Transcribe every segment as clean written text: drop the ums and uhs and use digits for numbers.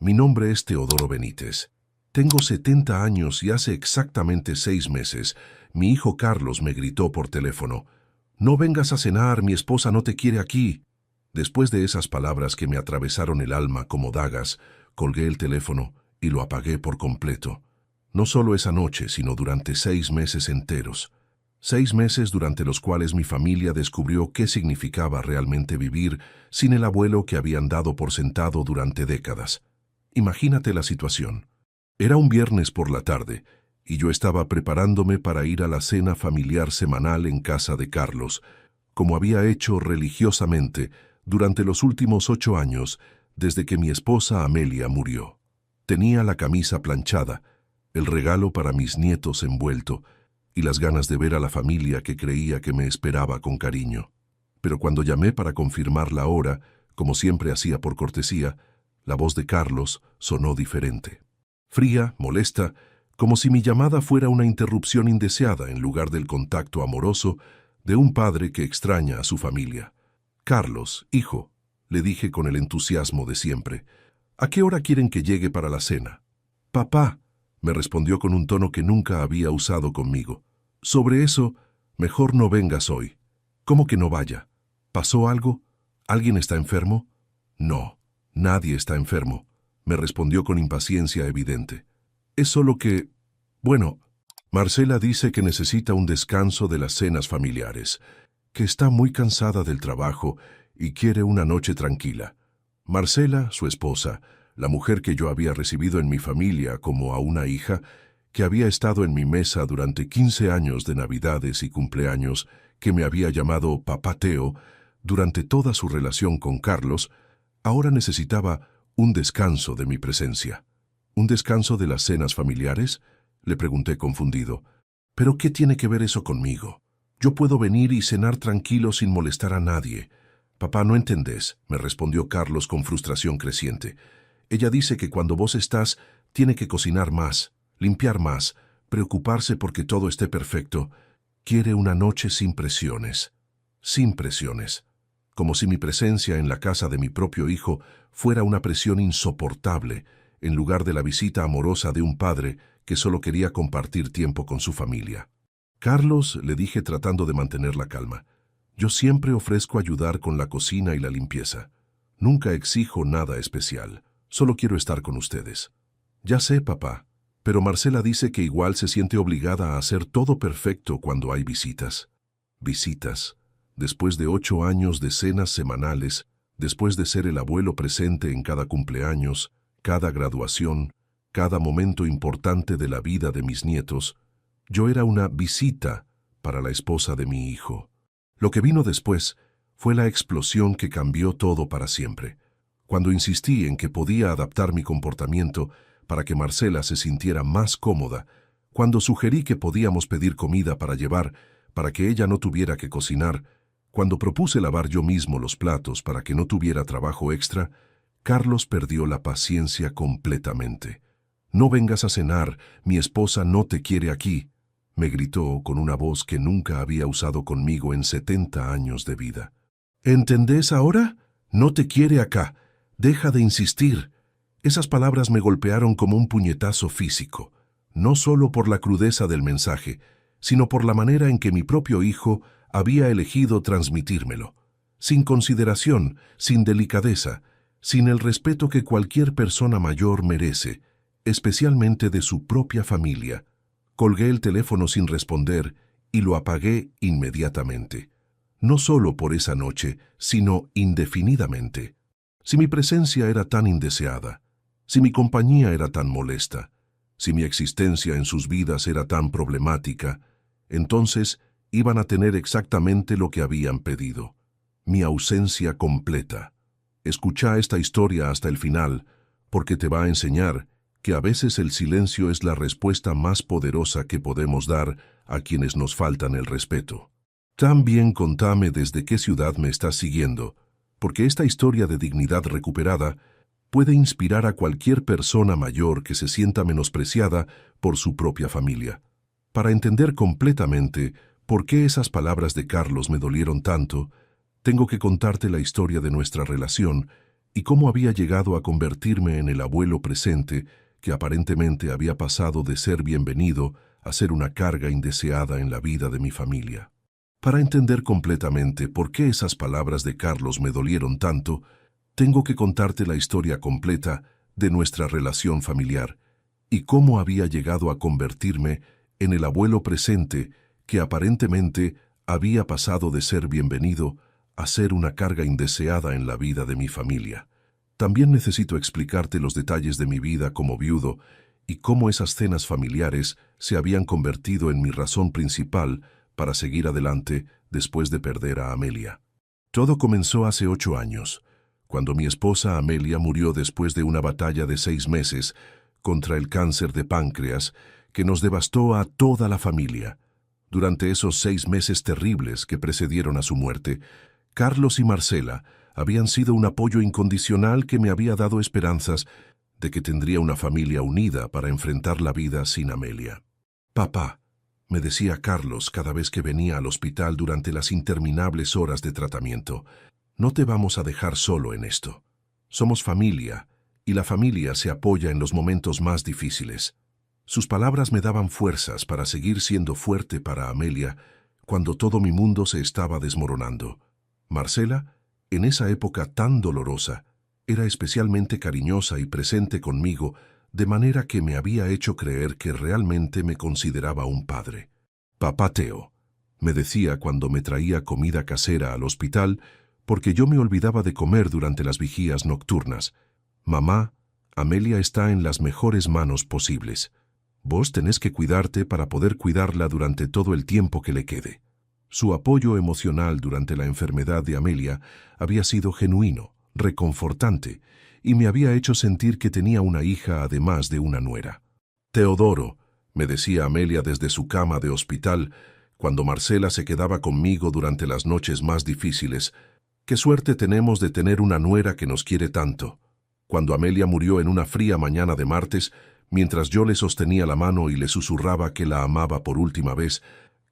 Mi nombre es Teodoro Benítez. Tengo 70 años y hace exactamente 6 meses, mi hijo Carlos me gritó por teléfono: «No vengas a cenar, mi esposa no te quiere aquí». Después de esas palabras que me atravesaron el alma como dagas, colgué el teléfono y lo apagué por completo. No solo esa noche, sino durante 6 meses enteros. 6 meses durante los cuales mi familia descubrió qué significaba realmente vivir sin el abuelo que habían dado por sentado durante décadas. Imagínate la situación. Era un viernes por la tarde, y yo estaba preparándome para ir a la cena familiar semanal en casa de Carlos, como había hecho religiosamente durante los últimos 8 años, desde que mi esposa Amelia murió. Tenía la camisa planchada, el regalo para mis nietos envuelto, y las ganas de ver a la familia que creía que me esperaba con cariño. Pero cuando llamé para confirmar la hora, como siempre hacía por cortesía, la voz de Carlos sonó diferente. Fría, molesta, como si mi llamada fuera una interrupción indeseada en lugar del contacto amoroso de un padre que extraña a su familia. «Carlos, hijo», le dije con el entusiasmo de siempre, «¿a qué hora quieren que llegue para la cena?» «Papá», me respondió con un tono que nunca había usado conmigo. «Sobre eso, mejor no vengas hoy». «¿Cómo que no vaya? ¿Pasó algo? ¿Alguien está enfermo?» «No, nadie está enfermo», me respondió con impaciencia evidente. «Es solo que... bueno, Marcela dice que necesita un descanso de las cenas familiares, que está muy cansada del trabajo y quiere una noche tranquila». Marcela, su esposa, la mujer que yo había recibido en mi familia como a una hija, que había estado en mi mesa durante 15 años de Navidades y cumpleaños, que me había llamado Papá Teo durante toda su relación con Carlos, ahora necesitaba un descanso de mi presencia. ¿Un descanso de las cenas familiares?, le pregunté confundido. «¿Pero qué tiene que ver eso conmigo? Yo puedo venir y cenar tranquilo sin molestar a nadie». «Papá, no entendés», me respondió Carlos con frustración creciente. «Ella dice que cuando vos estás, tiene que cocinar más, limpiar más, preocuparse porque todo esté perfecto. Quiere una noche sin presiones». Sin presiones. Como si mi presencia en la casa de mi propio hijo fuera una presión insoportable, en lugar de la visita amorosa de un padre que solo quería compartir tiempo con su familia. «Carlos», le dije tratando de mantener la calma, «yo siempre ofrezco ayudar con la cocina y la limpieza. Nunca exijo nada especial. Solo quiero estar con ustedes». «Ya sé, papá, pero Marcela dice que igual se siente obligada a hacer todo perfecto cuando hay visitas». «Visitas. Después de 8 años de cenas semanales, después de ser el abuelo presente en cada cumpleaños, cada graduación, cada momento importante de la vida de mis nietos, yo era una visita para la esposa de mi hijo». Lo que vino después fue la explosión que cambió todo para siempre. Cuando insistí en que podía adaptar mi comportamiento para que Marcela se sintiera más cómoda, cuando sugerí que podíamos pedir comida para llevar, para que ella no tuviera que cocinar, cuando propuse lavar yo mismo los platos para que no tuviera trabajo extra, Carlos perdió la paciencia completamente. «No vengas a cenar, mi esposa no te quiere aquí», me gritó con una voz que nunca había usado conmigo en 70 años de vida. «¿Entendés ahora? No te quiere acá. Deja de insistir». Esas palabras me golpearon como un puñetazo físico, no solo por la crudeza del mensaje, sino por la manera en que mi propio hijo había elegido transmitírmelo. Sin consideración, sin delicadeza, sin el respeto que cualquier persona mayor merece, especialmente de su propia familia. Colgué el teléfono sin responder y lo apagué inmediatamente. No solo por esa noche, sino indefinidamente. Si mi presencia era tan indeseada, si mi compañía era tan molesta, si mi existencia en sus vidas era tan problemática, entonces iban a tener exactamente lo que habían pedido: mi ausencia completa. Escucha esta historia hasta el final, porque te va a enseñar que a veces el silencio es la respuesta más poderosa que podemos dar a quienes nos faltan el respeto. También contame desde qué ciudad me estás siguiendo, porque esta historia de dignidad recuperada puede inspirar a cualquier persona mayor que se sienta menospreciada por su propia familia. Para entender completamente por qué esas palabras de Carlos me dolieron tanto, tengo que contarte la historia de nuestra relación y cómo había llegado a convertirme en el abuelo presente que aparentemente había pasado de ser bienvenido a ser una carga indeseada en la vida de mi familia. Para entender completamente por qué esas palabras de Carlos me dolieron tanto, tengo que contarte la historia completa de nuestra relación familiar y cómo había llegado a convertirme en el abuelo presente que aparentemente había pasado de ser bienvenido a ser una carga indeseada en la vida de mi familia. También necesito explicarte los detalles de mi vida como viudo y cómo esas cenas familiares se habían convertido en mi razón principal para seguir adelante después de perder a Amelia. Todo comenzó hace 8 años, cuando mi esposa Amelia murió después de una batalla de 6 meses contra el cáncer de páncreas que nos devastó a toda la familia. Durante esos 6 meses terribles que precedieron a su muerte, Carlos y Marcela habían sido un apoyo incondicional que me había dado esperanzas de que tendría una familia unida para enfrentar la vida sin Amelia. «Papá», me decía Carlos cada vez que venía al hospital durante las interminables horas de tratamiento, «no te vamos a dejar solo en esto. Somos familia, y la familia se apoya en los momentos más difíciles». Sus palabras me daban fuerzas para seguir siendo fuerte para Amelia cuando todo mi mundo se estaba desmoronando. Marcela, en esa época tan dolorosa, era especialmente cariñosa y presente conmigo, de manera que me había hecho creer que realmente me consideraba un padre. «Papá Teo», me decía cuando me traía comida casera al hospital, porque yo me olvidaba de comer durante las vigías nocturnas. «Mamá, Amelia está en las mejores manos posibles. Vos tenés que cuidarte para poder cuidarla durante todo el tiempo que le quede». Su apoyo emocional durante la enfermedad de Amelia había sido genuino, reconfortante, y me había hecho sentir que tenía una hija además de una nuera. «Teodoro», me decía Amelia desde su cama de hospital, cuando Marcela se quedaba conmigo durante las noches más difíciles, «qué suerte tenemos de tener una nuera que nos quiere tanto». Cuando Amelia murió en una fría mañana de martes, mientras yo le sostenía la mano y le susurraba que la amaba por última vez,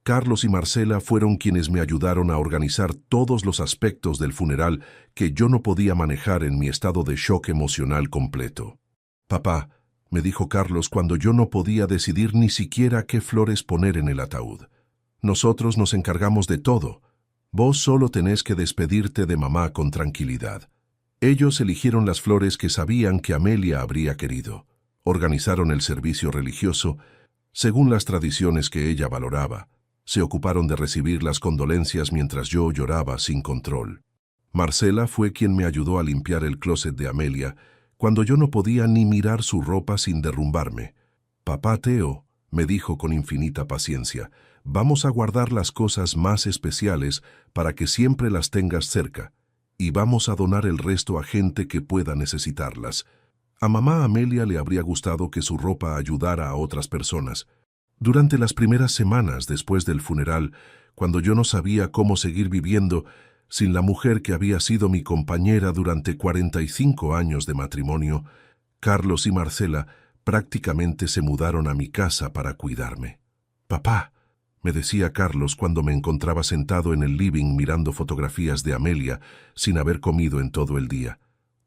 Carlos y Marcela fueron quienes me ayudaron a organizar todos los aspectos del funeral que yo no podía manejar en mi estado de shock emocional completo. «Papá», me dijo Carlos cuando yo no podía decidir ni siquiera qué flores poner en el ataúd, «nosotros nos encargamos de todo. Vos solo tenés que despedirte de mamá con tranquilidad». Ellos eligieron las flores que sabían que Amelia habría querido. Organizaron el servicio religioso según las tradiciones que ella valoraba. Se ocuparon de recibir las condolencias mientras yo lloraba sin control. Marcela fue quien me ayudó a limpiar el closet de Amelia cuando yo no podía ni mirar su ropa sin derrumbarme. «Papá Teo», me dijo con infinita paciencia, «vamos a guardar las cosas más especiales para que siempre las tengas cerca, y vamos a donar el resto a gente que pueda necesitarlas». A mamá Amelia le habría gustado que su ropa ayudara a otras personas. Durante las primeras semanas después del funeral, cuando yo no sabía cómo seguir viviendo sin la mujer que había sido mi compañera durante 45 años de matrimonio, Carlos y Marcela prácticamente se mudaron a mi casa para cuidarme. «Papá», me decía Carlos cuando me encontraba sentado en el living mirando fotografías de Amelia sin haber comido en todo el día,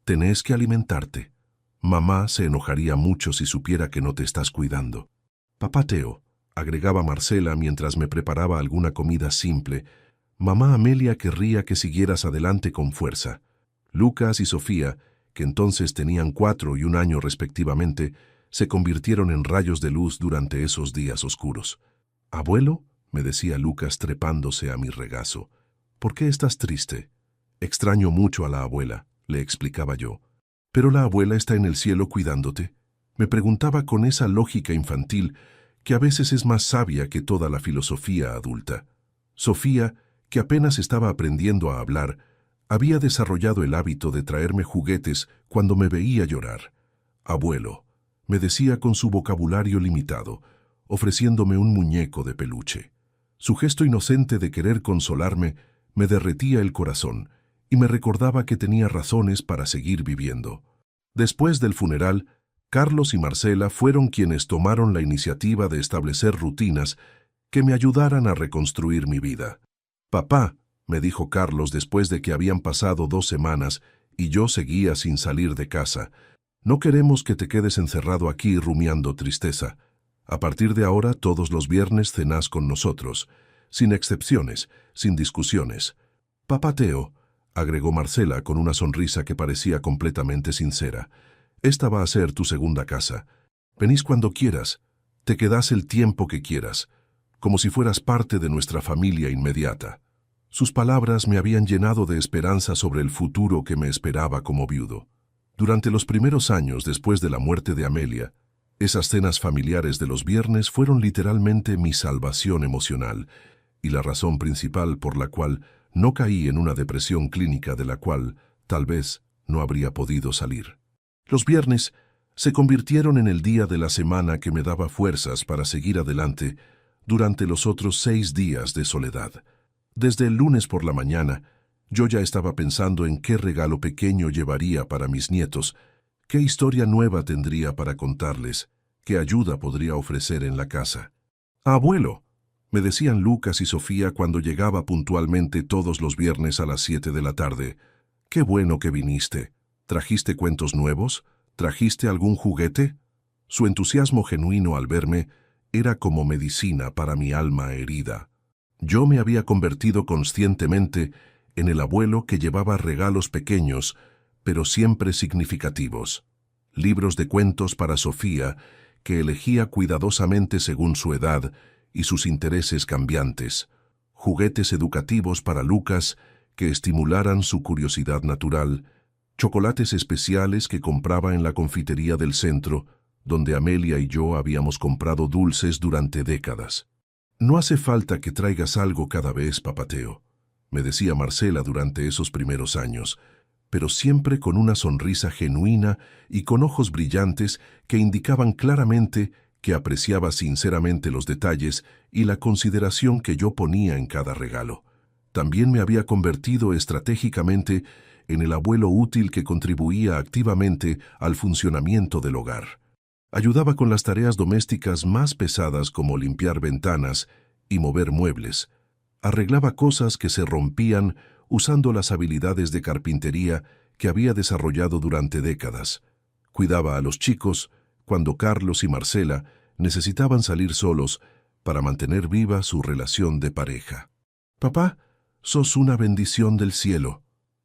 «tenés que alimentarte. Mamá se enojaría mucho si supiera que no te estás cuidando». «Papá Teo», agregaba Marcela mientras me preparaba alguna comida simple, «mamá Amelia querría que siguieras adelante con fuerza». Lucas y Sofía, que entonces tenían 4 y 1 año respectivamente, se convirtieron en rayos de luz durante esos días oscuros. «Abuelo», me decía Lucas trepándose a mi regazo, «¿por qué estás triste?» «Extraño mucho a la abuela», le explicaba yo. «¿Pero la abuela está en el cielo cuidándote?», me preguntaba con esa lógica infantil que a veces es más sabia que toda la filosofía adulta. Sofía, que apenas estaba aprendiendo a hablar, había desarrollado el hábito de traerme juguetes cuando me veía llorar. «Abuelo», me decía con su vocabulario limitado, ofreciéndome un muñeco de peluche. Su gesto inocente de querer consolarme me derretía el corazón y me recordaba que tenía razones para seguir viviendo. Después del funeral, Carlos y Marcela fueron quienes tomaron la iniciativa de establecer rutinas que me ayudaran a reconstruir mi vida. «Papá», me dijo Carlos después de que habían pasado 2 semanas y yo seguía sin salir de casa. No queremos que te quedes encerrado aquí rumiando tristeza. A partir de ahora, todos los viernes cenás con nosotros, sin excepciones, sin discusiones. Papá Teo, agregó Marcela con una sonrisa que parecía completamente sincera, esta va a ser tu segunda casa. Venís cuando quieras, te quedás el tiempo que quieras, como si fueras parte de nuestra familia inmediata. Sus palabras me habían llenado de esperanza sobre el futuro que me esperaba como viudo. Durante los primeros años después de la muerte de Amelia, esas cenas familiares de los viernes fueron literalmente mi salvación emocional y la razón principal por la cual no caí en una depresión clínica de la cual, tal vez, no habría podido salir. Los viernes se convirtieron en el día de la semana que me daba fuerzas para seguir adelante durante los otros 6 días de soledad. Desde el lunes por la mañana, yo ya estaba pensando en qué regalo pequeño llevaría para mis nietos, qué historia nueva tendría para contarles, qué ayuda podría ofrecer en la casa. «Abuelo», me decían Lucas y Sofía cuando llegaba puntualmente todos los viernes a las 7 de la tarde. «Qué bueno que viniste. ¿Trajiste cuentos nuevos? ¿Trajiste algún juguete?» Su entusiasmo genuino al verme era como medicina para mi alma herida. Yo me había convertido conscientemente en el abuelo que llevaba regalos pequeños, pero siempre significativos. Libros de cuentos para Sofía, que elegía cuidadosamente según su edad y sus intereses cambiantes. Juguetes educativos para Lucas, que estimularan su curiosidad natural. Chocolates especiales que compraba en la confitería del centro, donde Amelia y yo habíamos comprado dulces durante décadas. «No hace falta que traigas algo cada vez, Papá Teo», me decía Marcela durante esos primeros años, pero siempre con una sonrisa genuina y con ojos brillantes que indicaban claramente que apreciaba sinceramente los detalles y la consideración que yo ponía en cada regalo. También me había convertido estratégicamente en el abuelo útil que contribuía activamente al funcionamiento del hogar. Ayudaba con las tareas domésticas más pesadas como limpiar ventanas y mover muebles. Arreglaba cosas que se rompían usando las habilidades de carpintería que había desarrollado durante décadas. Cuidaba a los chicos cuando Carlos y Marcela necesitaban salir solos para mantener viva su relación de pareja. «Papá, sos una bendición del cielo»,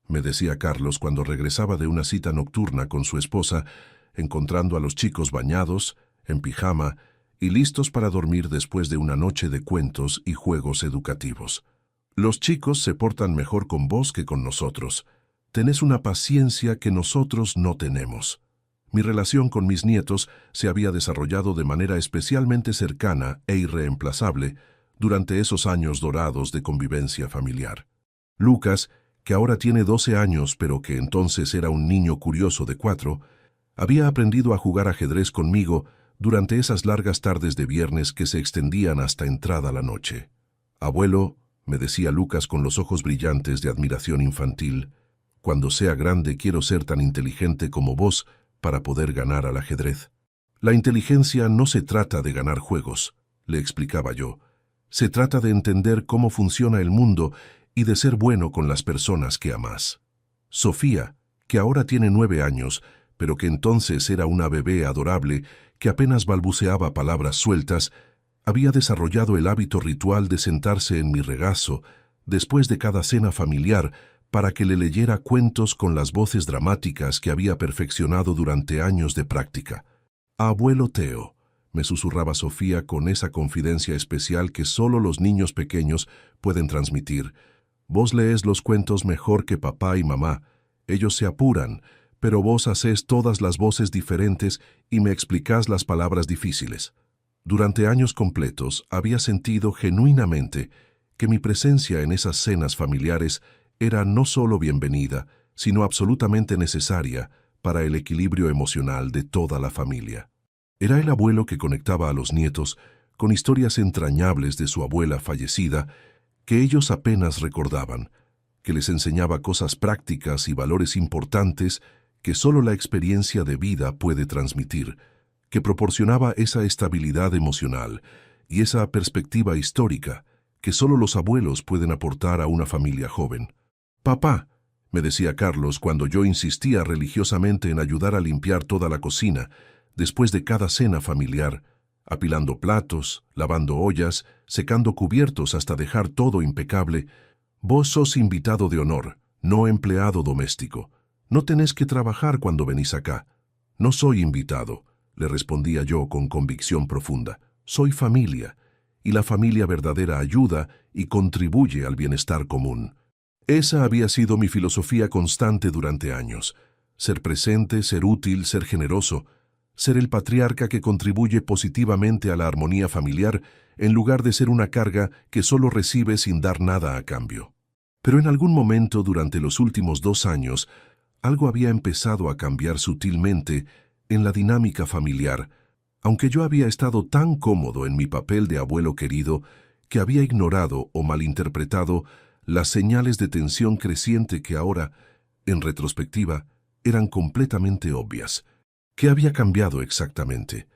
me decía Carlos cuando regresaba de una cita nocturna con su esposa, encontrando a los chicos bañados, en pijama y listos para dormir después de una noche de cuentos y juegos educativos. «Los chicos se portan mejor con vos que con nosotros. Tenés una paciencia que nosotros no tenemos». Mi relación con mis nietos se había desarrollado de manera especialmente cercana e irreemplazable durante esos años dorados de convivencia familiar. Lucas, que ahora tiene 12 años pero que entonces era un niño curioso de 4, había aprendido a jugar ajedrez conmigo durante esas largas tardes de viernes que se extendían hasta entrada la noche. «Abuelo», me decía Lucas con los ojos brillantes de admiración infantil, «cuando sea grande quiero ser tan inteligente como vos para poder ganar al ajedrez». «La inteligencia no se trata de ganar juegos», le explicaba yo. «Se trata de entender cómo funciona el mundo y de ser bueno con las personas que amás». Sofía, que ahora tiene 9 años, pero que entonces era una bebé adorable que apenas balbuceaba palabras sueltas, había desarrollado el hábito ritual de sentarse en mi regazo después de cada cena familiar para que le leyera cuentos con las voces dramáticas que había perfeccionado durante años de práctica. «Abuelo Teo», me susurraba Sofía con esa confidencia especial que solo los niños pequeños pueden transmitir, «vos lees los cuentos mejor que papá y mamá. Ellos se apuran, pero vos hacés todas las voces diferentes y me explicás las palabras difíciles». Durante años completos había sentido genuinamente que mi presencia en esas cenas familiares era no solo bienvenida, sino absolutamente necesaria para el equilibrio emocional de toda la familia. Era el abuelo que conectaba a los nietos con historias entrañables de su abuela fallecida que ellos apenas recordaban, que les enseñaba cosas prácticas y valores importantes que solo la experiencia de vida puede transmitir, que proporcionaba esa estabilidad emocional y esa perspectiva histórica que solo los abuelos pueden aportar a una familia joven. «Papá», me decía Carlos cuando yo insistía religiosamente en ayudar a limpiar toda la cocina después de cada cena familiar, apilando platos, lavando ollas, secando cubiertos hasta dejar todo impecable. Vos sos invitado de honor, no empleado doméstico. No tenés que trabajar cuando venís acá. No soy invitado, le respondía yo con convicción profunda. Soy familia, y la familia verdadera ayuda y contribuye al bienestar común. Esa había sido mi filosofía constante durante años. Ser presente, ser útil, ser generoso, ser el patriarca que contribuye positivamente a la armonía familiar en lugar de ser una carga que solo recibe sin dar nada a cambio. Pero en algún momento durante los últimos 2 años, algo había empezado a cambiar sutilmente en la dinámica familiar, aunque yo había estado tan cómodo en mi papel de abuelo querido que había ignorado o malinterpretado las señales de tensión creciente que ahora, en retrospectiva, eran completamente obvias. ¿Qué había cambiado exactamente?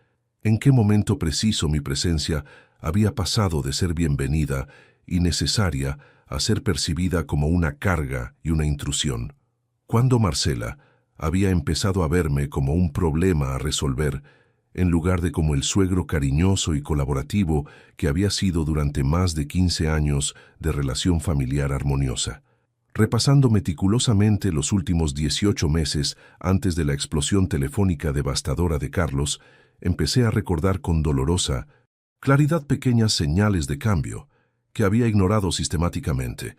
¿En qué momento preciso mi presencia había pasado de ser bienvenida y necesaria a ser percibida como una carga y una intrusión? ¿Cuándo Marcela había empezado a verme como un problema a resolver, en lugar de como el suegro cariñoso y colaborativo que había sido durante más de 15 años de relación familiar armoniosa? Repasando meticulosamente los últimos 18 meses antes de la explosión telefónica devastadora de Carlos, empecé a recordar con dolorosa claridad pequeñas señales de cambio que había ignorado sistemáticamente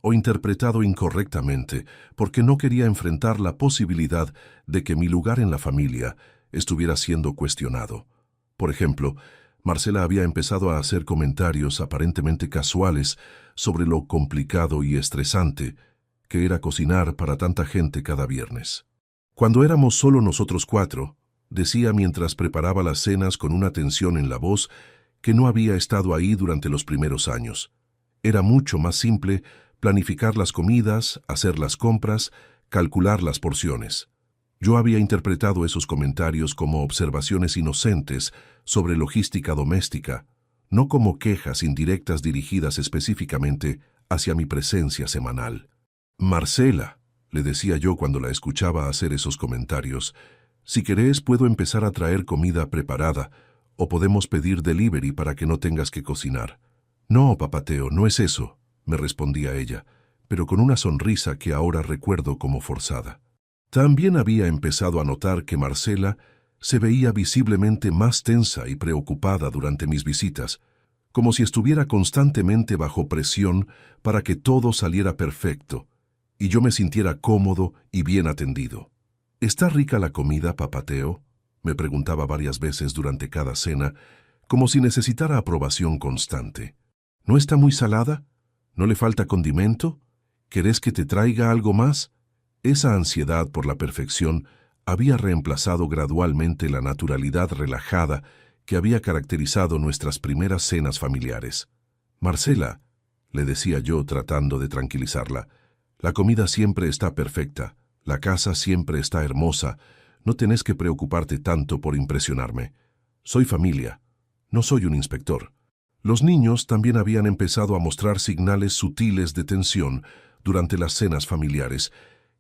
o interpretado incorrectamente porque no quería enfrentar la posibilidad de que mi lugar en la familia estuviera siendo cuestionado. Por ejemplo, Marcela había empezado a hacer comentarios aparentemente casuales sobre lo complicado y estresante que era cocinar para tanta gente cada viernes. Cuando éramos solo nosotros 4, decía mientras preparaba las cenas con una tensión en la voz que no había estado ahí durante los primeros años. Era mucho más simple planificar las comidas, hacer las compras, calcular las porciones. Yo había interpretado esos comentarios como observaciones inocentes sobre logística doméstica, no como quejas indirectas dirigidas específicamente hacia mi presencia semanal. Marcela, le decía yo cuando la escuchaba hacer esos comentarios, si querés puedo empezar a traer comida preparada o podemos pedir delivery para que no tengas que cocinar. No, papateo, no es eso, me respondía ella, pero con una sonrisa que ahora recuerdo como forzada. También había empezado a notar que Marcela se veía visiblemente más tensa y preocupada durante mis visitas, como si estuviera constantemente bajo presión para que todo saliera perfecto y yo me sintiera cómodo y bien atendido. ¿Está rica la comida, papateo?, me preguntaba varias veces durante cada cena, como si necesitara aprobación constante. ¿No está muy salada? ¿No le falta condimento? ¿Querés que te traiga algo más? Esa ansiedad por la perfección había reemplazado gradualmente la naturalidad relajada que había caracterizado nuestras primeras cenas familiares. Marcela, le decía yo tratando de tranquilizarla, la comida siempre está perfecta, la casa siempre está hermosa, no tenés que preocuparte tanto por impresionarme. Soy familia, no soy un inspector. Los niños también habían empezado a mostrar señales sutiles de tensión durante las cenas familiares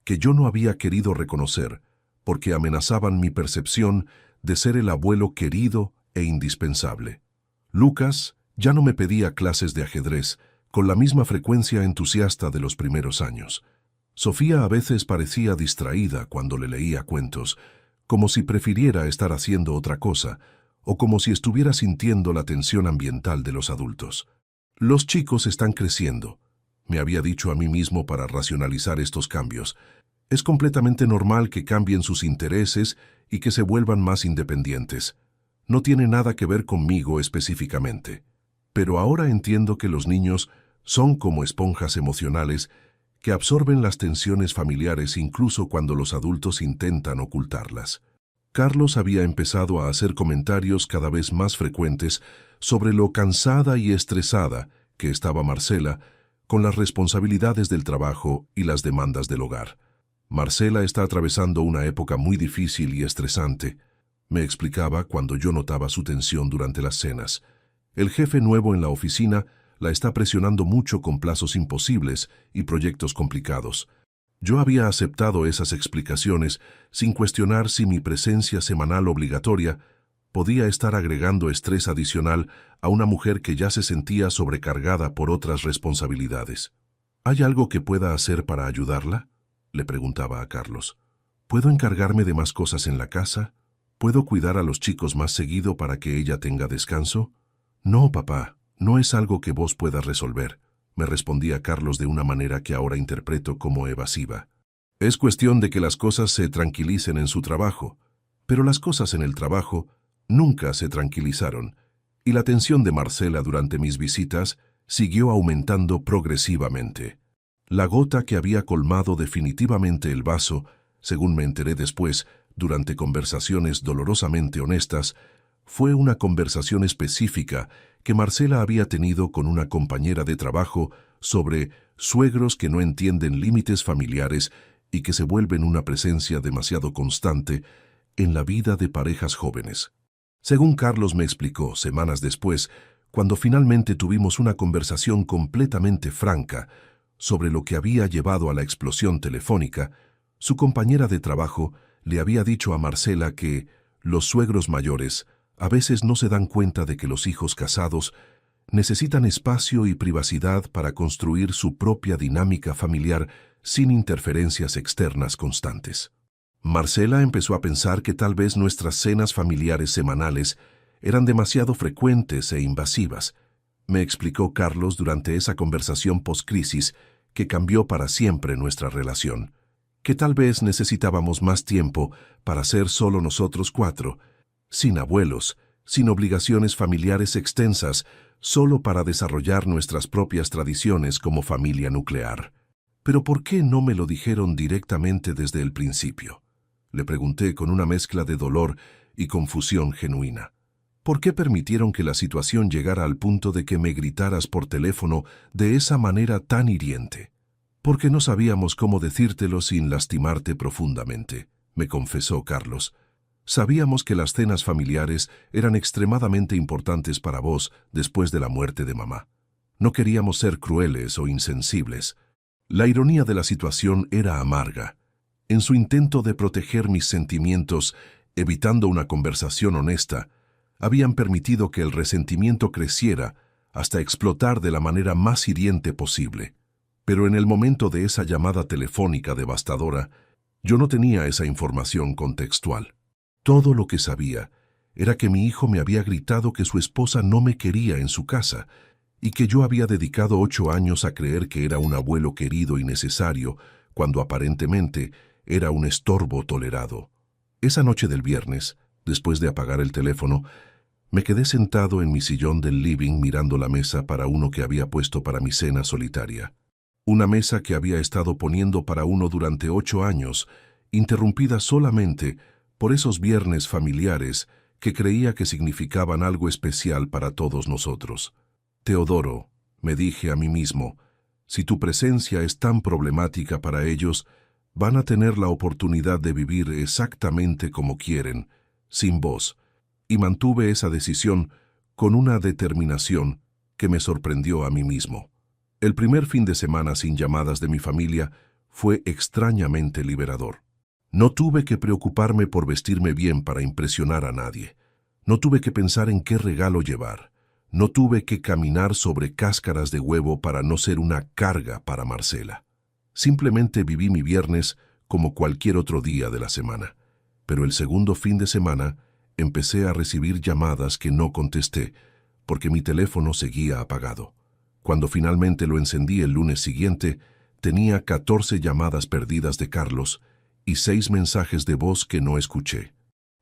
que yo no había querido reconocer porque amenazaban mi percepción de ser el abuelo querido e indispensable. Lucas ya no me pedía clases de ajedrez con la misma frecuencia entusiasta de los primeros años. Sofía a veces parecía distraída cuando le leía cuentos, como si prefiriera estar haciendo otra cosa, o como si estuviera sintiendo la tensión ambiental de los adultos. Los chicos están creciendo, me había dicho a mí mismo para racionalizar estos cambios. Es completamente normal que cambien sus intereses y que se vuelvan más independientes. No tiene nada que ver conmigo específicamente. Pero ahora entiendo que los niños son como esponjas emocionales que absorben las tensiones familiares incluso cuando los adultos intentan ocultarlas. Carlos había empezado a hacer comentarios cada vez más frecuentes sobre lo cansada y estresada que estaba Marcela con las responsabilidades del trabajo y las demandas del hogar. Marcela está atravesando una época muy difícil y estresante, me explicaba cuando yo notaba su tensión durante las cenas. El jefe nuevo en la oficina la está presionando mucho con plazos imposibles y proyectos complicados. Yo había aceptado esas explicaciones sin cuestionar si mi presencia semanal obligatoria podía estar agregando estrés adicional a una mujer que ya se sentía sobrecargada por otras responsabilidades. ¿Hay algo que pueda hacer para ayudarla?, le preguntaba a Carlos. ¿Puedo encargarme de más cosas en la casa? ¿Puedo cuidar a los chicos más seguido para que ella tenga descanso? No, papá, no es algo que vos puedas resolver, me respondía Carlos de una manera que ahora interpreto como evasiva. Es cuestión de que las cosas se tranquilicen en su trabajo, pero las cosas en el trabajo nunca se tranquilizaron, y la tensión de Marcela durante mis visitas siguió aumentando progresivamente. La gota que había colmado definitivamente el vaso, según me enteré después, durante conversaciones dolorosamente honestas, fue una conversación específica que Marcela había tenido con una compañera de trabajo sobre suegros que no entienden límites familiares y que se vuelven una presencia demasiado constante en la vida de parejas jóvenes. Según Carlos me explicó semanas después, cuando finalmente tuvimos una conversación completamente franca sobre lo que había llevado a la explosión telefónica, su compañera de trabajo le había dicho a Marcela que los suegros mayores a veces no se dan cuenta de que los hijos casados necesitan espacio y privacidad para construir su propia dinámica familiar sin interferencias externas constantes. Marcela empezó a pensar que tal vez nuestras cenas familiares semanales eran demasiado frecuentes e invasivas. Me explicó Carlos durante esa conversación post-crisis que cambió para siempre nuestra relación, que tal vez necesitábamos más tiempo para ser solo nosotros cuatro, sin abuelos, sin obligaciones familiares extensas, solo para desarrollar nuestras propias tradiciones como familia nuclear. ¿Pero por qué no me lo dijeron directamente desde el principio?, le pregunté con una mezcla de dolor y confusión genuina. ¿Por qué permitieron que la situación llegara al punto de que me gritaras por teléfono de esa manera tan hiriente? Porque no sabíamos cómo decírtelo sin lastimarte profundamente, me confesó Carlos. Sabíamos que las cenas familiares eran extremadamente importantes para vos después de la muerte de mamá. No queríamos ser crueles o insensibles. La ironía de la situación era amarga. En su intento de proteger mis sentimientos, evitando una conversación honesta, habían permitido que el resentimiento creciera hasta explotar de la manera más hiriente posible. Pero en el momento de esa llamada telefónica devastadora, yo no tenía esa información contextual. Todo lo que sabía era que mi hijo me había gritado que su esposa no me quería en su casa y que yo había dedicado 8 años a creer que era un abuelo querido y necesario, cuando aparentemente era un estorbo tolerado. Esa noche del viernes, después de apagar el teléfono, me quedé sentado en mi sillón del living mirando la mesa para uno que había puesto para mi cena solitaria. Una mesa que había estado poniendo para uno durante 8 años, interrumpida solamente por esos viernes familiares que creía que significaban algo especial para todos nosotros. Teodoro, me dije a mí mismo, si tu presencia es tan problemática para ellos, van a tener la oportunidad de vivir exactamente como quieren, sin vos, y mantuve esa decisión con una determinación que me sorprendió a mí mismo. El primer fin de semana sin llamadas de mi familia fue extrañamente liberador. No tuve que preocuparme por vestirme bien para impresionar a nadie. No tuve que pensar en qué regalo llevar. No tuve que caminar sobre cáscaras de huevo para no ser una carga para Marcela. Simplemente viví mi viernes como cualquier otro día de la semana. Pero el segundo fin de semana empecé a recibir llamadas que no contesté porque mi teléfono seguía apagado. Cuando finalmente lo encendí el lunes siguiente, tenía 14 llamadas perdidas de Carlos y 6 mensajes de voz que no escuché.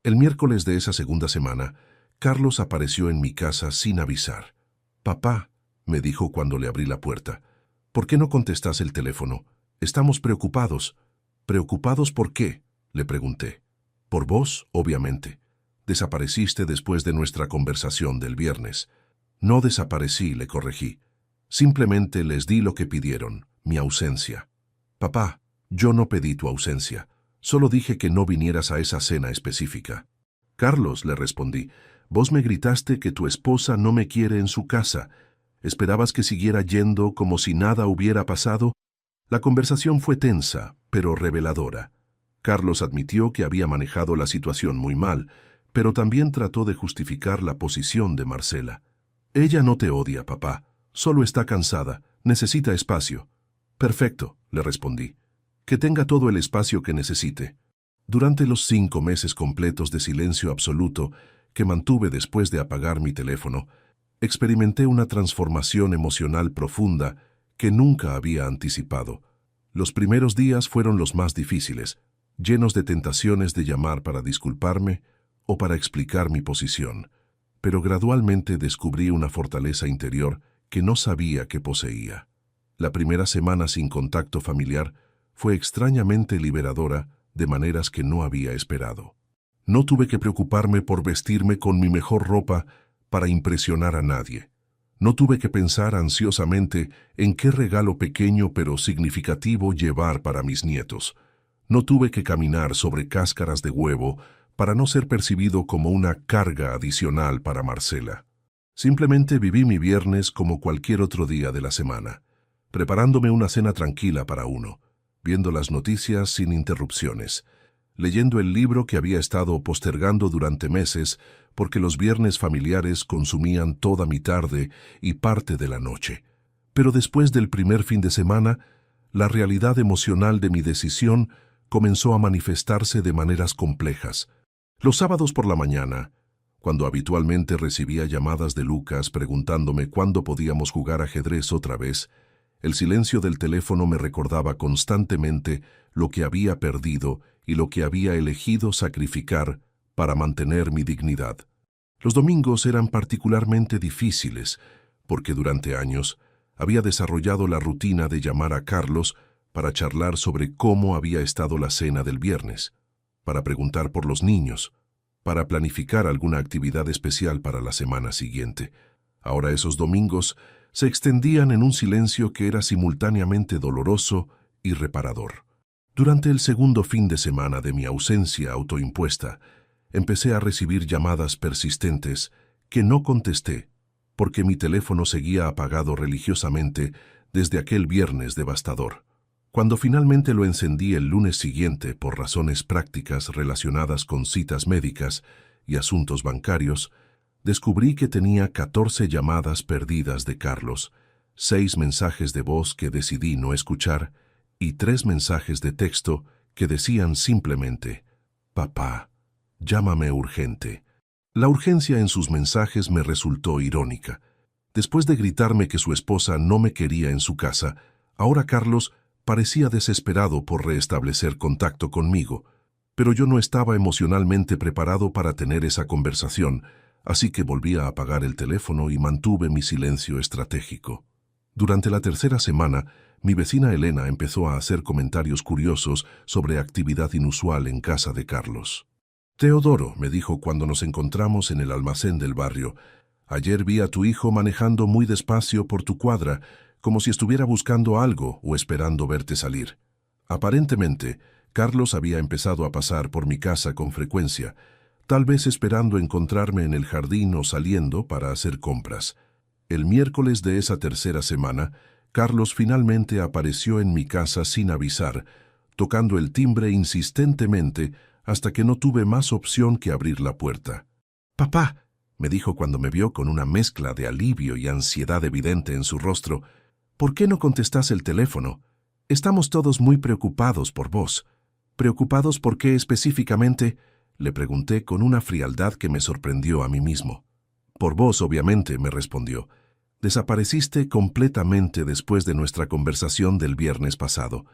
El miércoles de esa segunda semana, Carlos apareció en mi casa sin avisar. «Papá», me dijo cuando le abrí la puerta, «¿por qué no contestas el teléfono? Estamos preocupados». «¿Preocupados por qué?», le pregunté. «Por vos, obviamente. Desapareciste después de nuestra conversación del viernes». «No desaparecí», le corregí. «Simplemente les di lo que pidieron, mi ausencia». «Papá, yo no pedí tu ausencia. Solo dije que no vinieras a esa cena específica». «Carlos», le respondí, «vos me gritaste que tu esposa no me quiere en su casa. ¿Esperabas que siguiera yendo como si nada hubiera pasado?» La conversación fue tensa, pero reveladora. Carlos admitió que había manejado la situación muy mal, pero también trató de justificar la posición de Marcela. Ella no te odia, papá. Solo está cansada. Necesita espacio. Perfecto, le respondí. Que tenga todo el espacio que necesite. Durante los 5 meses completos de silencio absoluto que mantuve después de apagar mi teléfono, experimenté una transformación emocional profunda que nunca había anticipado. Los primeros días fueron los más difíciles, llenos de tentaciones de llamar para disculparme o para explicar mi posición, pero gradualmente descubrí una fortaleza interior que no sabía que poseía. La primera semana sin contacto familiar fue extrañamente liberadora de maneras que no había esperado. No tuve que preocuparme por vestirme con mi mejor ropa para impresionar a nadie. No tuve que pensar ansiosamente en qué regalo pequeño pero significativo llevar para mis nietos. No tuve que caminar sobre cáscaras de huevo para no ser percibido como una carga adicional para Marcela. Simplemente viví mi viernes como cualquier otro día de la semana, preparándome una cena tranquila para uno, viendo las noticias sin interrupciones, leyendo el libro que había estado postergando durante meses porque los viernes familiares consumían toda mi tarde y parte de la noche. Pero después del primer fin de semana, la realidad emocional de mi decisión comenzó a manifestarse de maneras complejas. Los sábados por la mañana, cuando habitualmente recibía llamadas de Lucas preguntándome cuándo podíamos jugar ajedrez otra vez, el silencio del teléfono me recordaba constantemente lo que había perdido y lo que había elegido sacrificar para mantener mi dignidad. Los domingos eran particularmente difíciles, porque durante años había desarrollado la rutina de llamar a Carlos para charlar sobre cómo había estado la cena del viernes, para preguntar por los niños, para planificar alguna actividad especial para la semana siguiente. Ahora esos domingos se extendían en un silencio que era simultáneamente doloroso y reparador. Durante el segundo fin de semana de mi ausencia autoimpuesta, empecé a recibir llamadas persistentes que no contesté, porque mi teléfono seguía apagado religiosamente desde aquel viernes devastador. Cuando finalmente lo encendí el lunes siguiente por razones prácticas relacionadas con citas médicas y asuntos bancarios, descubrí que tenía 14 llamadas perdidas de Carlos, 6 mensajes de voz que decidí no escuchar y 3 mensajes de texto que decían simplemente: «Papá, llámame urgente». La urgencia en sus mensajes me resultó irónica. Después de gritarme que su esposa no me quería en su casa, ahora Carlos parecía desesperado por restablecer contacto conmigo, pero yo no estaba emocionalmente preparado para tener esa conversación, así que volví a apagar el teléfono y mantuve mi silencio estratégico. Durante la tercera semana, mi vecina Elena empezó a hacer comentarios curiosos sobre actividad inusual en casa de Carlos. «Teodoro», me dijo cuando nos encontramos en el almacén del barrio, «ayer vi a tu hijo manejando muy despacio por tu cuadra, como si estuviera buscando algo o esperando verte salir». Aparentemente, Carlos había empezado a pasar por mi casa con frecuencia, tal vez esperando encontrarme en el jardín o saliendo para hacer compras. El miércoles de esa tercera semana, Carlos finalmente apareció en mi casa sin avisar, tocando el timbre insistentemente hasta que no tuve más opción que abrir la puerta. «Papá», me dijo cuando me vio con una mezcla de alivio y ansiedad evidente en su rostro, «¿por qué no contestas el teléfono? Estamos todos muy preocupados por vos». «¿Preocupados por qué específicamente?», le pregunté con una frialdad que me sorprendió a mí mismo. «Por vos, obviamente», me respondió. «Desapareciste completamente después de nuestra conversación del viernes pasado.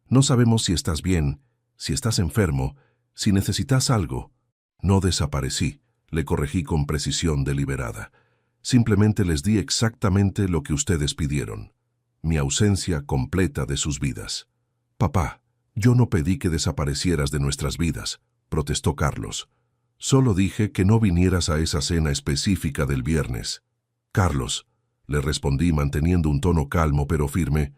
No sabemos si estás bien, si estás enfermo, si necesitas algo». «No desaparecí», le corregí con precisión deliberada. «Simplemente les di exactamente lo que ustedes pidieron. Mi ausencia completa de sus vidas». «Papá, yo no pedí que desaparecieras de nuestras vidas», protestó Carlos. «Solo dije que no vinieras a esa cena específica del viernes». «Carlos», le respondí manteniendo un tono calmo pero firme,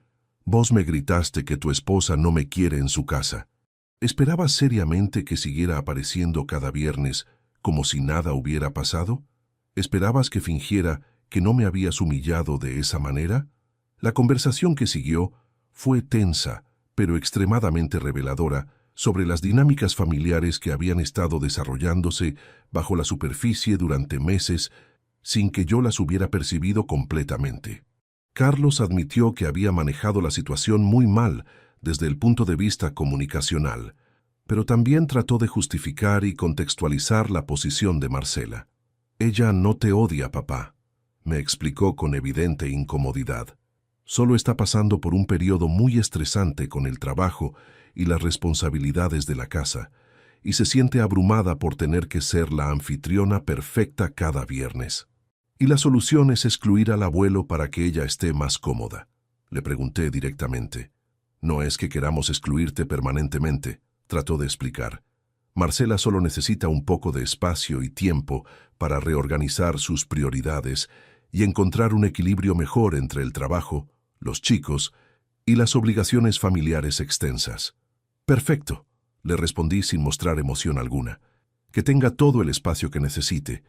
«vos me gritaste que tu esposa no me quiere en su casa. ¿Esperabas seriamente que siguiera apareciendo cada viernes como si nada hubiera pasado? ¿Esperabas que fingiera que no me habías humillado de esa manera?» La conversación que siguió Fue tensa, pero extremadamente reveladora sobre las dinámicas familiares que habían estado desarrollándose bajo la superficie durante meses sin que yo las hubiera percibido completamente. Carlos admitió que había manejado la situación muy mal desde el punto de vista comunicacional, pero también trató de justificar y contextualizar la posición de Marcela. «Ella no te odia, papá», me explicó con evidente incomodidad. «Solo está pasando por un periodo muy estresante con el trabajo y las responsabilidades de la casa, y se siente abrumada por tener que ser la anfitriona perfecta cada viernes. Y la solución es excluir al abuelo para que ella esté más cómoda». Le pregunté directamente. «No es que queramos excluirte permanentemente», trató de explicar. «Marcela solo necesita un poco de espacio y tiempo para reorganizar sus prioridades y encontrar un equilibrio mejor entre el trabajo, los chicos y las obligaciones familiares extensas». «Perfecto», le respondí sin mostrar emoción alguna. «Que tenga todo el espacio que necesite,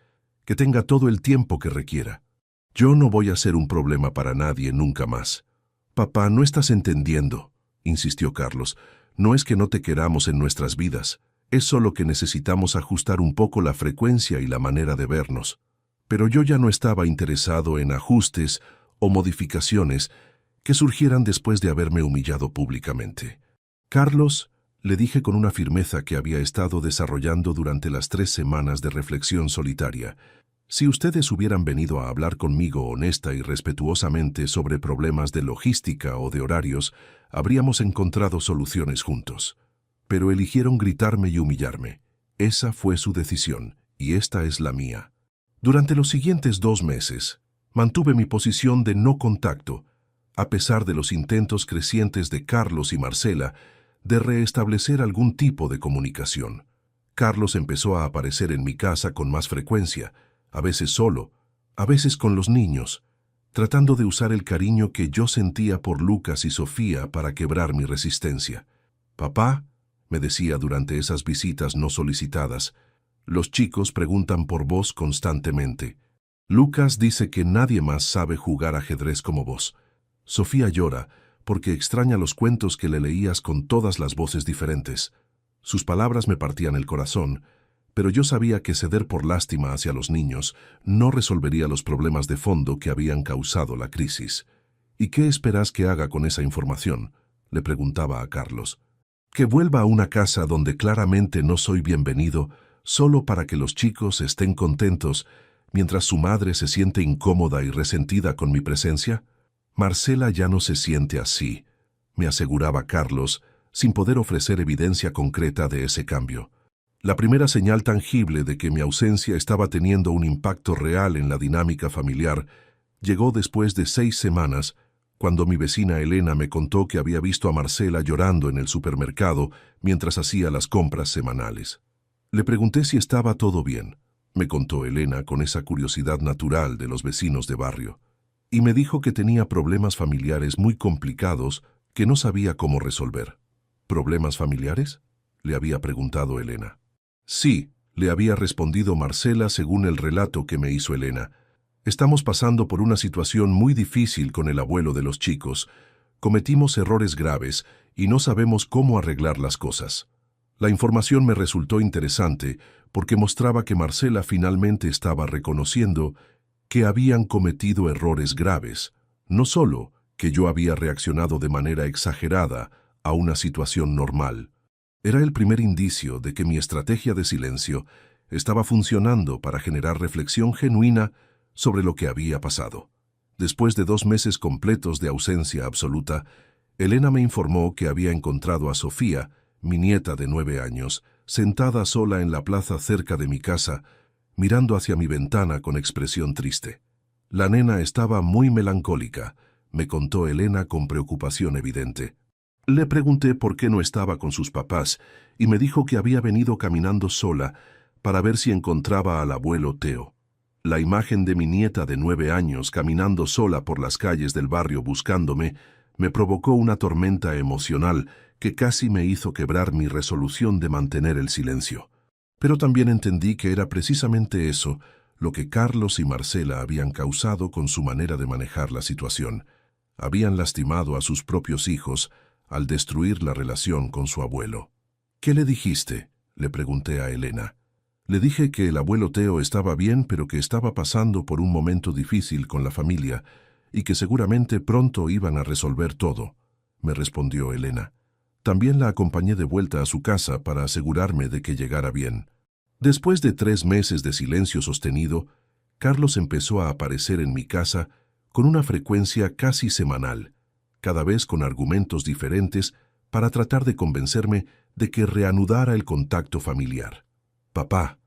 que tenga todo el tiempo que requiera. Yo no voy a ser un problema para nadie nunca más». «Papá, no estás entendiendo», insistió Carlos. «No es que no te queramos en nuestras vidas, es solo que necesitamos ajustar un poco la frecuencia y la manera de vernos». Pero yo ya no estaba interesado en ajustes o modificaciones que surgieran después de haberme humillado públicamente. «Carlos», le dije con una firmeza que había estado desarrollando durante las 3 semanas de reflexión solitaria, «si ustedes hubieran venido a hablar conmigo honesta y respetuosamente sobre problemas de logística o de horarios, habríamos encontrado soluciones juntos. Pero eligieron gritarme y humillarme. Esa fue su decisión, y esta es la mía». Durante los siguientes 2 meses, mantuve mi posición de no contacto, a pesar de los intentos crecientes de Carlos y Marcela de restablecer algún tipo de comunicación. Carlos empezó a aparecer en mi casa con más frecuencia, a veces solo, a veces con los niños, tratando de usar el cariño que yo sentía por Lucas y Sofía para quebrar mi resistencia. «Papá», me decía durante esas visitas no solicitadas, «los chicos preguntan por vos constantemente. Lucas dice que nadie más sabe jugar ajedrez como vos. Sofía llora porque extraña los cuentos que le leías con todas las voces diferentes». Sus palabras me partían el corazón, pero yo sabía que ceder por lástima hacia los niños no resolvería los problemas de fondo que habían causado la crisis. «¿Y qué esperas que haga con esa información?», le preguntaba a Carlos. «¿Que vuelva a una casa donde claramente no soy bienvenido solo para que los chicos estén contentos mientras su madre se siente incómoda y resentida con mi presencia?» «Marcela ya no se siente así», me aseguraba Carlos, sin poder ofrecer evidencia concreta de ese cambio. La primera señal tangible de que mi ausencia estaba teniendo un impacto real en la dinámica familiar llegó después de 6 semanas, cuando mi vecina Elena me contó que había visto a Marcela llorando en el supermercado mientras hacía las compras semanales. Le pregunté si estaba todo bien, me contó Elena con esa curiosidad natural de los vecinos de barrio, y me dijo que tenía problemas familiares muy complicados que no sabía cómo resolver. «¿Problemas familiares?», le había preguntado Elena. «Sí», le había respondido Marcela según el relato que me hizo Elena. «Estamos pasando por una situación muy difícil con el abuelo de los chicos. Cometimos errores graves y no sabemos cómo arreglar las cosas». La información me resultó interesante porque mostraba que Marcela finalmente estaba reconociendo que habían cometido errores graves, no solo que yo había reaccionado de manera exagerada a una situación normal. Era el primer indicio de que mi estrategia de silencio estaba funcionando para generar reflexión genuina sobre lo que había pasado. Después de 2 meses completos de ausencia absoluta, Elena me informó que había encontrado a Sofía, mi nieta de 9 años, sentada sola en la plaza cerca de mi casa, mirando hacia mi ventana con expresión triste. La nena estaba muy melancólica, me contó Elena con preocupación evidente. Le pregunté por qué no estaba con sus papás y me dijo que había venido caminando sola para ver si encontraba al abuelo Teo. La imagen de mi nieta de 9 años caminando sola por las calles del barrio buscándome me provocó una tormenta emocional que casi me hizo quebrar mi resolución de mantener el silencio. Pero también entendí que era precisamente eso lo que Carlos y Marcela habían causado con su manera de manejar la situación. Habían lastimado a sus propios hijos al destruir la relación con su abuelo. ¿Qué le dijiste?, le pregunté a Elena. Le dije que el abuelo Teo estaba bien, pero que estaba pasando por un momento difícil con la familia y que seguramente pronto iban a resolver todo, me respondió Elena. También la acompañé de vuelta a su casa para asegurarme de que llegara bien. Después de 3 meses de silencio sostenido, Carlos empezó a aparecer en mi casa con una frecuencia casi semanal, cada vez con argumentos diferentes para tratar de convencerme de que reanudara el contacto familiar. «Papá»,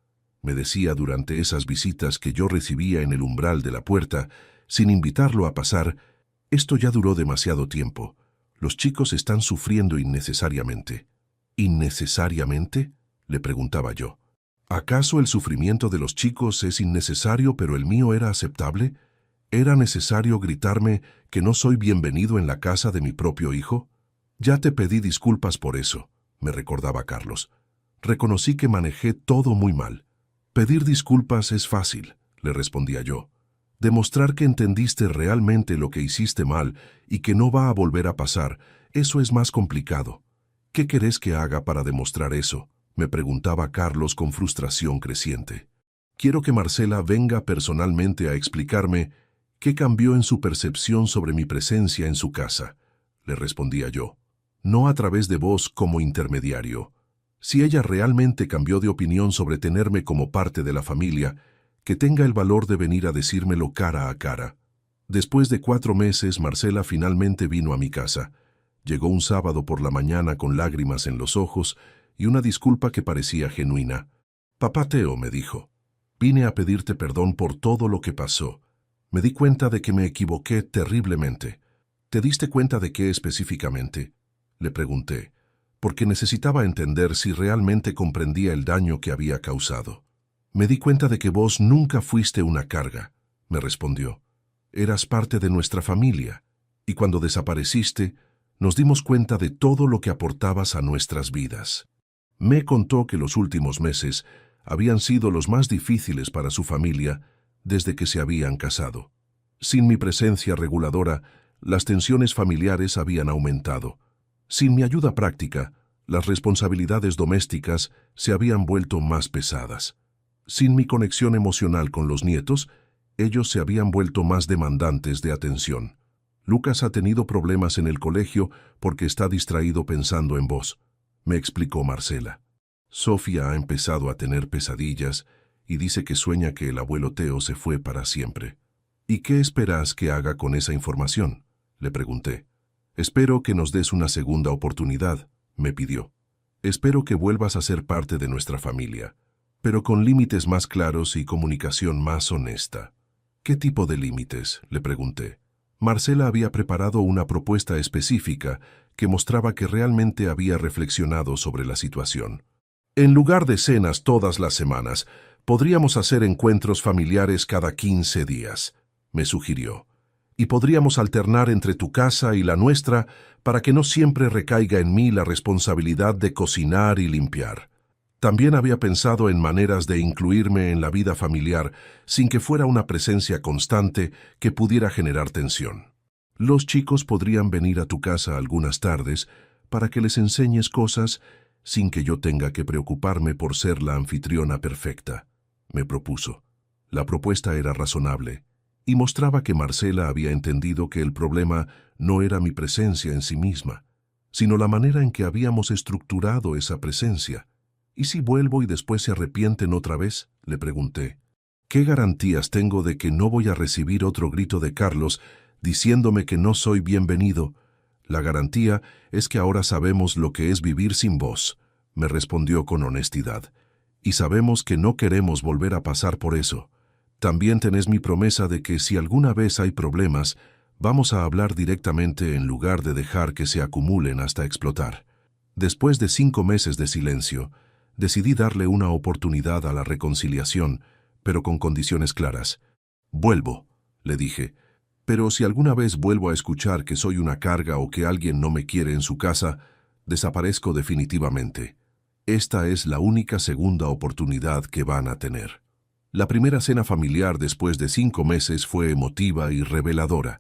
me decía durante esas visitas que yo recibía en el umbral de la puerta, sin invitarlo a pasar, «esto ya duró demasiado tiempo. Los chicos están sufriendo innecesariamente». «¿Innecesariamente?», le preguntaba yo. ¿Acaso el sufrimiento de los chicos es innecesario, pero el mío era aceptable? ¿Era necesario gritarme que no soy bienvenido en la casa de mi propio hijo? Ya te pedí disculpas por eso, me recordaba Carlos. Reconocí que manejé todo muy mal. Pedir disculpas es fácil, le respondía yo. Demostrar que entendiste realmente lo que hiciste mal y que no va a volver a pasar, eso es más complicado. ¿Qué querés que haga para demostrar eso?, me preguntaba Carlos con frustración creciente. Quiero que Marcela venga personalmente a explicarme qué cambió en su percepción sobre mi presencia en su casa, le respondía yo. No a través de vos como intermediario. Si ella realmente cambió de opinión sobre tenerme como parte de la familia, que tenga el valor de venir a decírmelo cara a cara. Después de 4 meses, Marcela finalmente vino a mi casa. Llegó un sábado por la mañana con lágrimas en los ojos y una disculpa que parecía genuina. «Papá Teo», me dijo, «vine a pedirte perdón por todo lo que pasó. Me di cuenta de que me equivoqué terriblemente». «¿Te diste cuenta de qué específicamente?», le pregunté, porque necesitaba entender si realmente comprendía el daño que había causado. «Me di cuenta de que vos nunca fuiste una carga», me respondió. «Eras parte de nuestra familia, y cuando desapareciste, nos dimos cuenta de todo lo que aportabas a nuestras vidas». Me contó que los últimos meses habían sido los más difíciles para su familia desde que se habían casado. Sin mi presencia reguladora, las tensiones familiares habían aumentado. Sin mi ayuda práctica, las responsabilidades domésticas se habían vuelto más pesadas. Sin mi conexión emocional con los nietos, ellos se habían vuelto más demandantes de atención. «Lucas ha tenido problemas en el colegio porque está distraído pensando en vos», me explicó Marcela. «Sofía ha empezado a tener pesadillas y dice que sueña que el abuelo Teo se fue para siempre». «¿Y qué esperas que haga con esa información?», le pregunté. «Espero que nos des una segunda oportunidad», me pidió. «Espero que vuelvas a ser parte de nuestra familia, pero con límites más claros y comunicación más honesta». «¿Qué tipo de límites?», le pregunté. Marcela había preparado una propuesta específica que mostraba que realmente había reflexionado sobre la situación. «En lugar de cenas todas las semanas, podríamos hacer encuentros familiares cada 15 días», me sugirió. «Y podríamos alternar entre tu casa y la nuestra para que no siempre recaiga en mí la responsabilidad de cocinar y limpiar». También había pensado en maneras de incluirme en la vida familiar sin que fuera una presencia constante que pudiera generar tensión. «Los chicos podrían venir a tu casa algunas tardes para que les enseñes cosas sin que yo tenga que preocuparme por ser la anfitriona perfecta», me propuso. La propuesta era razonable y mostraba que Marcela había entendido que el problema no era mi presencia en sí misma, sino la manera en que habíamos estructurado esa presencia. «¿Y si vuelvo y después se arrepienten otra vez?», le pregunté. «¿Qué garantías tengo de que no voy a recibir otro grito de Carlos diciéndome que no soy bienvenido?» «La garantía es que ahora sabemos lo que es vivir sin vos», me respondió con honestidad. «Y sabemos que no queremos volver a pasar por eso. También tenés mi promesa de que si alguna vez hay problemas, vamos a hablar directamente en lugar de dejar que se acumulen hasta explotar». Después de 5 meses de silencio, decidí darle una oportunidad a la reconciliación, pero con condiciones claras. «Vuelvo», le dije, «pero si alguna vez vuelvo a escuchar que soy una carga o que alguien no me quiere en su casa, desaparezco definitivamente. Esta es la única segunda oportunidad que van a tener». La primera cena familiar después de 5 meses fue emotiva y reveladora.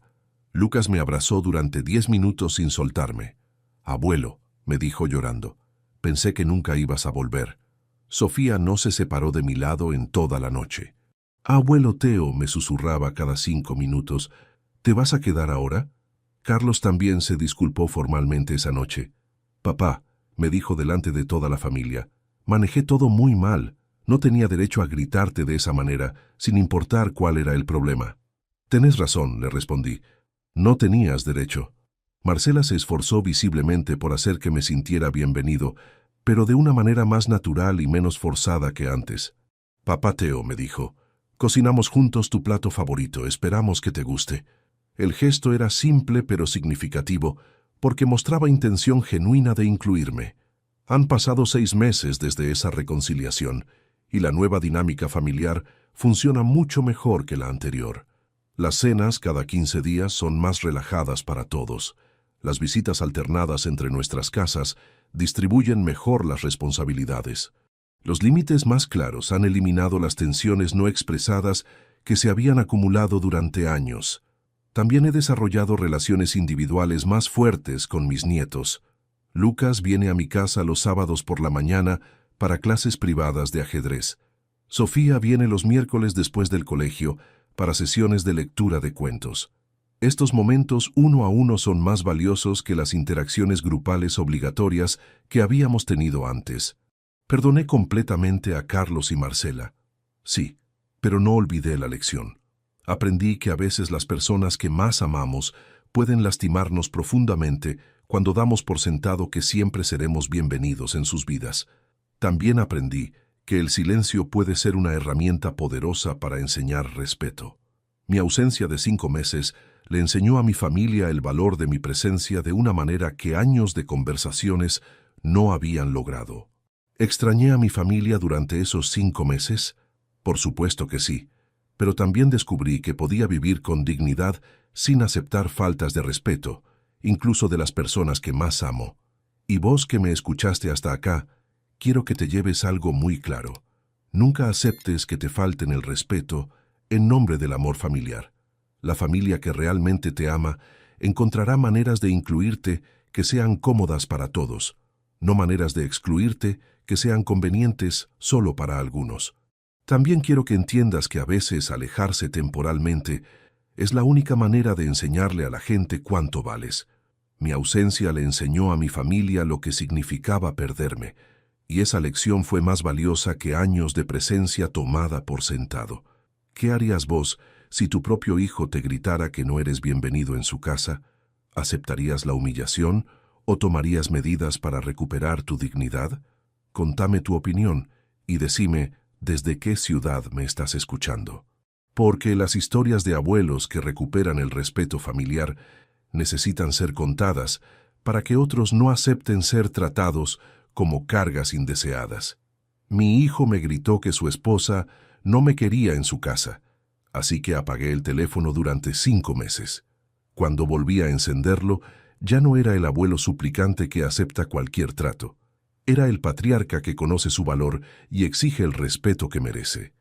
Lucas me abrazó durante 10 minutos sin soltarme. Abuelo, me dijo llorando, pensé que nunca ibas a volver. Sofía no se separó de mi lado en toda la noche. Abuelo Teo, me susurraba cada 5 minutos, ¿te vas a quedar ahora? Carlos también se disculpó formalmente esa noche. Papá, me dijo delante de toda la familia, manejé todo muy mal. No tenía derecho a gritarte de esa manera, sin importar cuál era el problema. Tenés razón, le respondí. No tenías derecho. Marcela se esforzó visiblemente por hacer que me sintiera bienvenido, pero de una manera más natural y menos forzada que antes. Papá Teo, me dijo, cocinamos juntos tu plato favorito, esperamos que te guste. El gesto era simple pero significativo, porque mostraba intención genuina de incluirme. Han pasado 6 meses desde esa reconciliación, y la nueva dinámica familiar funciona mucho mejor que la anterior. Las cenas cada 15 días son más relajadas para todos. Las visitas alternadas entre nuestras casas distribuyen mejor las responsabilidades. Los límites más claros han eliminado las tensiones no expresadas que se habían acumulado durante años. También he desarrollado relaciones individuales más fuertes con mis nietos. Lucas viene a mi casa los sábados por la mañana para clases privadas de ajedrez. Sofía viene los miércoles después del colegio para sesiones de lectura de cuentos. Estos momentos uno a uno son más valiosos que las interacciones grupales obligatorias que habíamos tenido antes. Perdoné completamente a Carlos y Marcela. Sí, pero no olvidé la lección. Aprendí que a veces las personas que más amamos pueden lastimarnos profundamente cuando damos por sentado que siempre seremos bienvenidos en sus vidas. También aprendí que el silencio puede ser una herramienta poderosa para enseñar respeto. Mi ausencia de 5 meses le enseñó a mi familia el valor de mi presencia de una manera que años de conversaciones no habían logrado. ¿Extrañé a mi familia durante esos 5 meses? Por supuesto que sí, pero también descubrí que podía vivir con dignidad sin aceptar faltas de respeto, incluso de las personas que más amo. Y vos que me escuchaste hasta acá, quiero que te lleves algo muy claro. Nunca aceptes que te falten el respeto en nombre del amor familiar. La familia que realmente te ama encontrará maneras de incluirte que sean cómodas para todos, no maneras de excluirte que sean convenientes solo para algunos. También quiero que entiendas que a veces alejarse temporalmente es la única manera de enseñarle a la gente cuánto vales. Mi ausencia le enseñó a mi familia lo que significaba perderme, y esa lección fue más valiosa que años de presencia tomada por sentado. ¿Qué harías vos si tu propio hijo te gritara que no eres bienvenido en su casa? ¿Aceptarías la humillación o tomarías medidas para recuperar tu dignidad? Contame tu opinión y decime desde qué ciudad me estás escuchando. Porque las historias de abuelos que recuperan el respeto familiar necesitan ser contadas para que otros no acepten ser tratados como cargas indeseadas. Mi hijo me gritó que su esposa no me quería en su casa, así que apagué el teléfono durante 5 meses. Cuando volví a encenderlo, ya no era el abuelo suplicante que acepta cualquier trato. Era el patriarca que conoce su valor y exige el respeto que merece.